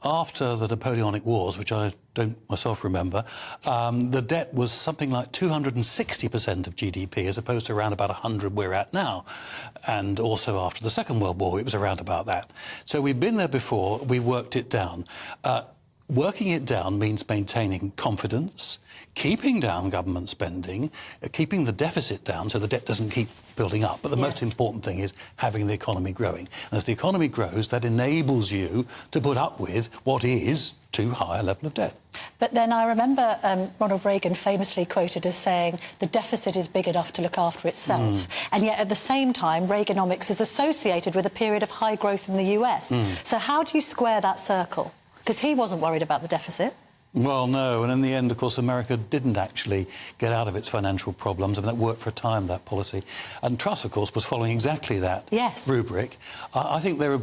After the Napoleonic Wars, which I don't myself remember, the debt was something like 260% of GDP, as opposed to around about 100 we're at now. And also after the Second World War, it was around about that. So we've been there before, we worked it down. Working it down means maintaining confidence, keeping down government spending, keeping the deficit down so the debt doesn't keep building up. But the most important thing is having the economy growing. And as the economy grows, that enables you to put up with what is too high a level of debt. But then I remember Ronald Reagan famously quoted as saying the deficit is big enough to look after itself. And yet at the same time, Reaganomics is associated with a period of high growth in the US. So how do you square that circle? Because he wasn't worried about the deficit. Well, no, and in the end, of course, America didn't actually get out of its financial problems. I mean, that worked for a time, that policy. And Truss, of course, was following exactly that rubric. I think there are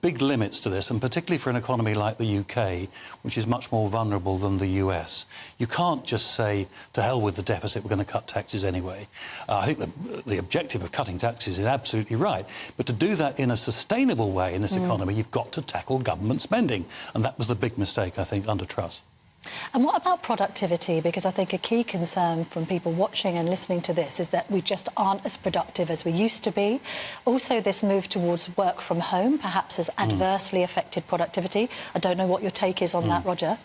big limits to this, and particularly for an economy like the UK, which is much more vulnerable than the US. You can't just say, to hell with the deficit, we're going to cut taxes anyway. I think the objective of cutting taxes is absolutely right. But to do that in a sustainable way in this economy, you've got to tackle government spending. And that was the big mistake, I think, under Truss. And what about productivity? Because I think a key concern from people watching and listening to this is that we just aren't as productive as we used to be. Also, this move towards work from home perhaps has adversely affected productivity. I don't know what your take is on that, Roger.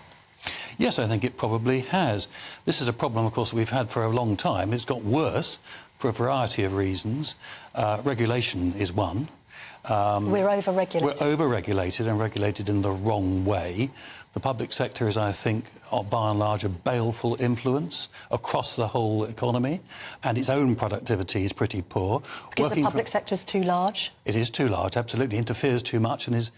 Yes, I think it probably has. This is a problem, of course, that we've had for a long time. It's got worse for a variety of reasons. Regulation is one. We're over-regulated. We're over-regulated and regulated in the wrong way. The public sector is, I think, by and large, a baleful influence across the whole economy, and its own productivity is pretty poor. Because the public sector is too large? It is too large, absolutely. Interferes too much and is,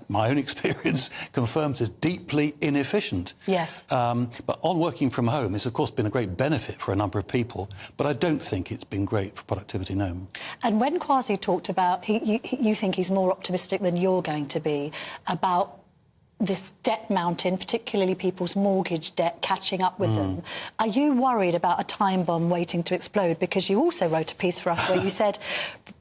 my own experience confirms, is deeply inefficient. Yes. But on working from home, it's, of course, been a great benefit for a number of people, but I don't think it's been great for productivity, no. And when Kwasi talked about, you think he's more optimistic than you're going to be about this debt mountain, particularly people's mortgage debt catching up with them. Are you worried about a time bomb waiting to explode? Because you also wrote a piece for us where you said,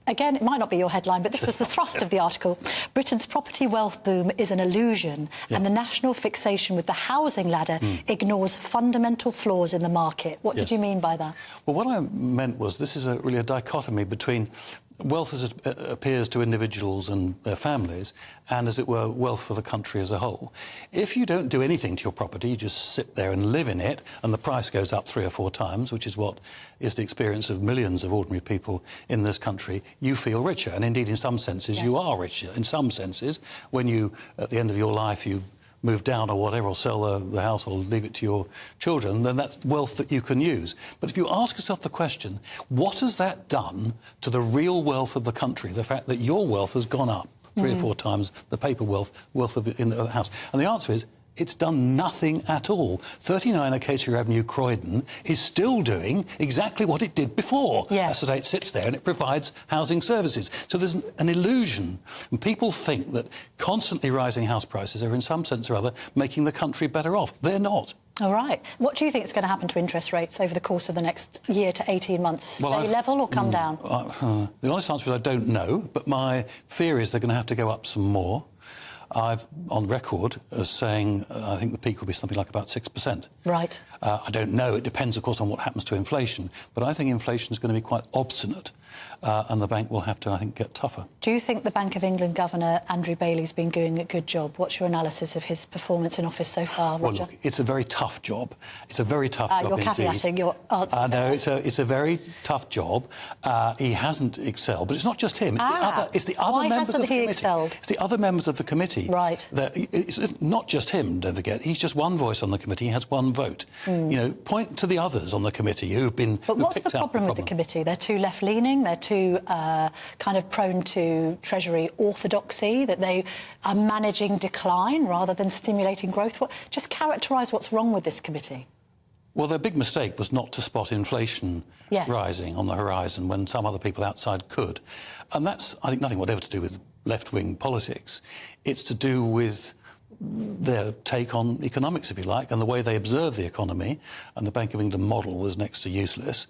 again, it might not be your headline, but this was the thrust of the article, Britain's property wealth boom is an illusion, and the national fixation with the housing ladder ignores fundamental flaws in the market. What did you mean by that? Well, what I meant was this is really a dichotomy between wealth as it appears to individuals and their families, and, as it were, wealth for the country as a whole. If you don't do anything to your property, you just sit there and live in it, and the price goes up 3 or 4 times, which is what is the experience of millions of ordinary people in this country, you feel richer. And indeed, in some senses, you are richer. In some senses, when you, at the end of your life, you move down or whatever, or sell the house or leave it to your children, then that's wealth that you can use. But if you ask yourself the question, what has that done to the real wealth of the country, the fact that your wealth has gone up 3 or 4 times the paper wealth of in the house? And the answer is, it's done nothing at all. 39 Acacia Avenue, Croydon, is still doing exactly what it did before. As I say, it sits there and it provides housing services. So there's an illusion. And people think that constantly rising house prices are, in some sense or other, making the country better off. They're not. All right. What do you think is going to happen to interest rates over the course of the next year to 18 months? Stay level or come down? The honest answer is I don't know, but my fear is they're going to have to go up some more. I've on record as saying I think the peak will be something like about 6%. Right. I don't know. It depends, of course, on what happens to inflation. But I think inflation is going to be quite obstinate, and the bank will have to, I think, get tougher. Do you think the Bank of England Governor, Andrew Bailey's been doing a good job? What's your analysis of his performance in office so far, Roger? Well, look, it's a very tough job. It's a very tough job You're caveating your answer. No, it's a very tough job. He hasn't excelled, but it's not just him. It's the other members of the committee. Excelled? It's the other members of the committee. Right. It's not just him, don't forget. He's just one voice on the committee. He has one vote. You know, point to the others on the committee who've been... But what's the problem with the committee? They're too left-leaning, they're too kind of prone to Treasury orthodoxy, that they are managing decline rather than stimulating growth. Just characterise what's wrong with this committee. Well, their big mistake was not to spot inflation rising on the horizon when some other people outside could. And that's, I think, nothing whatever to do with left-wing politics. It's to do with their take on economics, if you like, and the way they observe the economy, and the Bank of England model was next to useless.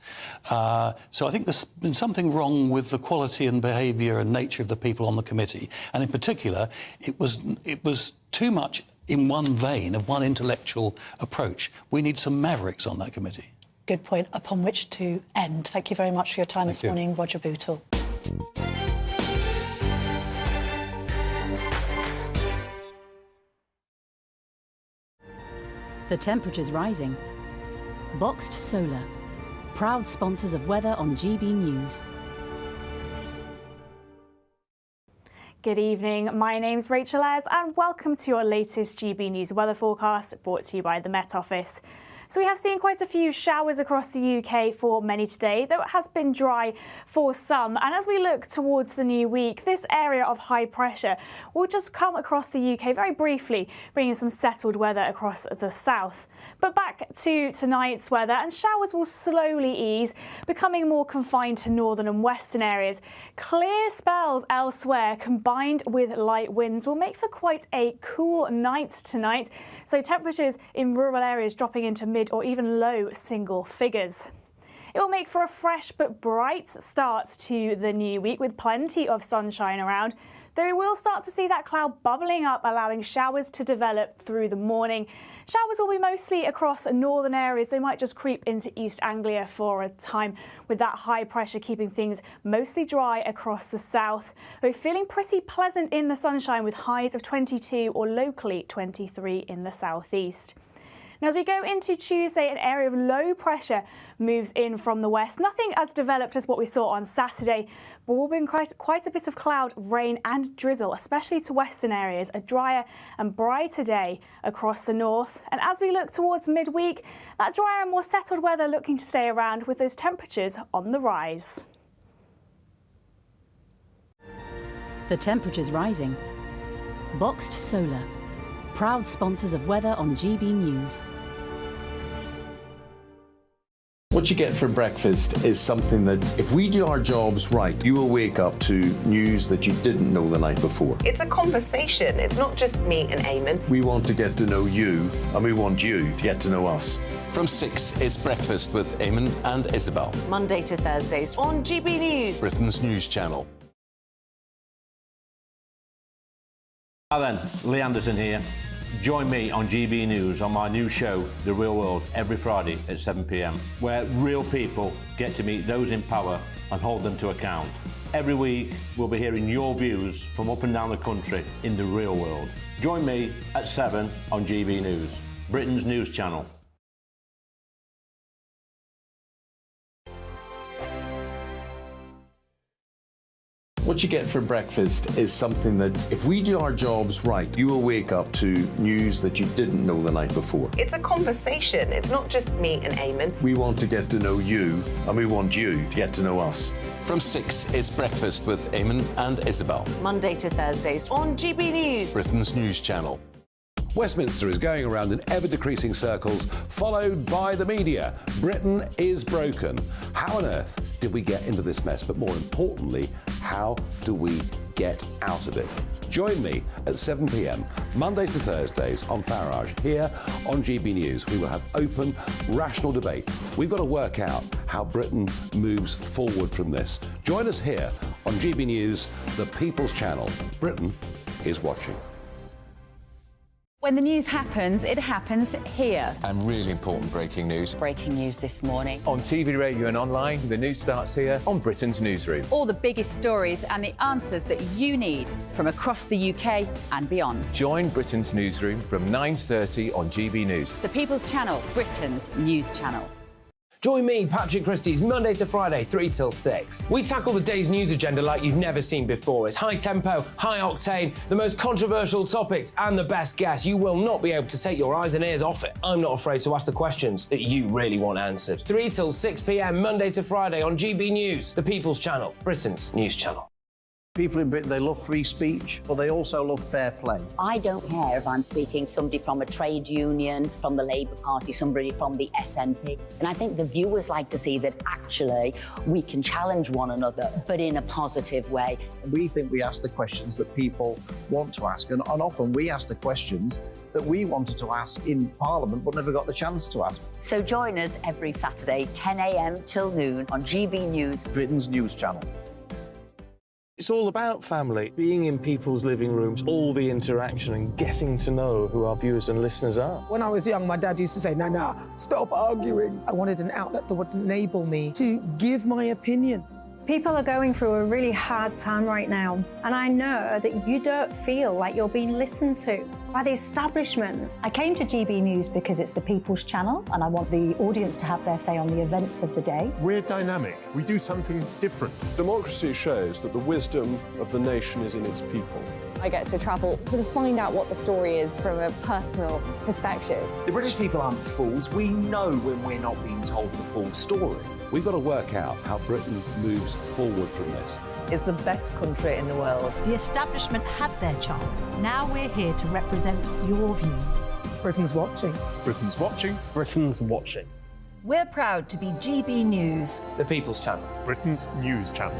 So I think there's been something wrong with the quality and behaviour and nature of the people on the committee, and in particular, it was too much in one vein of one intellectual approach. We need some mavericks on that committee. Good point upon which to end. Thank you very much for your time this morning, Roger Bootle. The temperature's rising. Boxed Solar, proud sponsors of weather on GB News. Good evening, my name's Rachel Ayres and welcome to your latest GB News weather forecast brought to you by the Met Office. So we have seen quite a few showers across the UK for many today, though it has been dry for some. And as we look towards the new week, this area of high pressure will just come across the UK very briefly, bringing some settled weather across the south. But back to tonight's weather, and showers will slowly ease, becoming more confined to northern and western areas. Clear spells elsewhere combined with light winds will make for quite a cool night tonight. So temperatures in rural areas dropping into mid or even low single figures. It will make for a fresh but bright start to the new week with plenty of sunshine around. though we will start to see that cloud bubbling up, allowing showers to develop through the morning. Showers will be mostly across northern areas. They might just creep into East Anglia for a time, with that high pressure keeping things mostly dry across the south. We're feeling pretty pleasant in the sunshine with highs of 22 or locally 23 in the southeast. Now, as we go into Tuesday, an area of low pressure moves in from the west. Nothing as developed as what we saw on Saturday, but will bring quite a bit of cloud, rain and drizzle, especially to western areas. A drier and brighter day across the north. And as we look towards midweek, that drier and more settled weather looking to stay around, with those temperatures on the rise. The temperature's rising. Boxed Solar, proud sponsors of weather on GB News. What you get for breakfast is something that, if we do our jobs right, you will wake up to news that you didn't know the night before. It's a conversation. It's not just me and Eamon. We want to get to know you, and we want you to get to know us. From 6, it's Breakfast with Eamon and Isabel. Monday to Thursdays on GB News, Britain's news channel. Hi then, Lee Anderson here. Join me on GB News on my new show, The Real World, every Friday at 7 p.m, where real people get to meet those in power and hold them to account. Every week, we'll be hearing your views from up and down the country in the real world. Join me at 7 on GB News, Britain's news channel. What you get for breakfast is something that, if we do our jobs right, you will wake up to news that you didn't know the night before. It's a conversation. It's not just me and Eamon. We want to get to know you, and we want you to get to know us. From 6, it's Breakfast with Eamon and Isabel. Monday to Thursdays on GB News, Britain's news channel. Westminster is going around in ever-decreasing circles, followed by the media. Britain is broken. How on earth did we get into this mess? But more importantly, how do we get out of it? Join me at 7 p.m, Monday to Thursdays on Farage, here on GB News. We will have open, rational debate. We've got to work out how Britain moves forward from this. Join us here on GB News, the People's Channel. Britain is watching. When the news happens, it happens here. And really important breaking news. Breaking news this morning. On TV, radio and online, the news starts here on Britain's Newsroom. All the biggest stories and the answers that you need from across the UK and beyond. Join Britain's Newsroom from 9:30 on GB News. The People's Channel, Britain's news channel. Join me, Patrick Christie's, Monday to Friday, 3 till 6. We tackle the day's news agenda like you've never seen before. It's high tempo, high octane, the most controversial topics and the best guests. You will not be able to take your eyes and ears off it. I'm not afraid to ask the questions that you really want answered. 3 till 6 p.m, Monday to Friday on GB News, the People's Channel, Britain's news channel. People in Britain, they love free speech, but they also love fair play. I don't care if I'm speaking somebody from a trade union, from the Labour Party, somebody from the SNP. And I think the viewers like to see that actually we can challenge one another, but in a positive way. We think we ask the questions that people want to ask, and often we ask the questions that we wanted to ask in Parliament but never got the chance to ask. So join us every Saturday, 10 a.m. till noon on GB News, Britain's news channel. It's all about family, being in people's living rooms, all the interaction and getting to know who our viewers and listeners are. When I was young, my dad used to say, Nana, stop arguing. I wanted an outlet that would enable me to give my opinion. People are going through a really hard time right now, and I know that you don't feel like you're being listened to by the establishment. I came to GB News because it's the People's Channel, and I want the audience to have their say on the events of the day. We're dynamic. We do something different. Democracy shows that the wisdom of the nation is in its people. I get to travel to find out what the story is from a personal perspective. The British people aren't fools. We know when we're not being told the full story. We've got to work out how Britain moves forward from this. It's the best country in the world. The establishment had their chance. Now we're here to represent your views. Britain's watching. Britain's watching. Britain's watching. We're proud to be GB News, The People's Channel. Britain's news channel.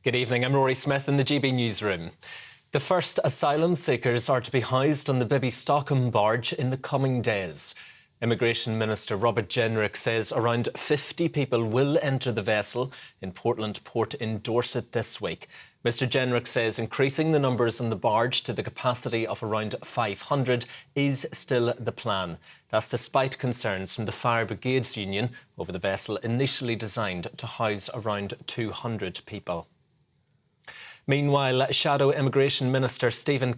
Good evening, I'm Rory Smith in the GB Newsroom. The first asylum seekers are to be housed on the Bibi Stockham barge in the coming days. Immigration Minister Robert Jenrick says around 50 people will enter the vessel in Portland Port in Dorset this week. Mr Jenrick says increasing the numbers on the barge to the capacity of around 500 is still the plan. That's despite concerns from the Fire Brigades Union over the vessel initially designed to house around 200 people. Meanwhile, Shadow Immigration Minister Stephen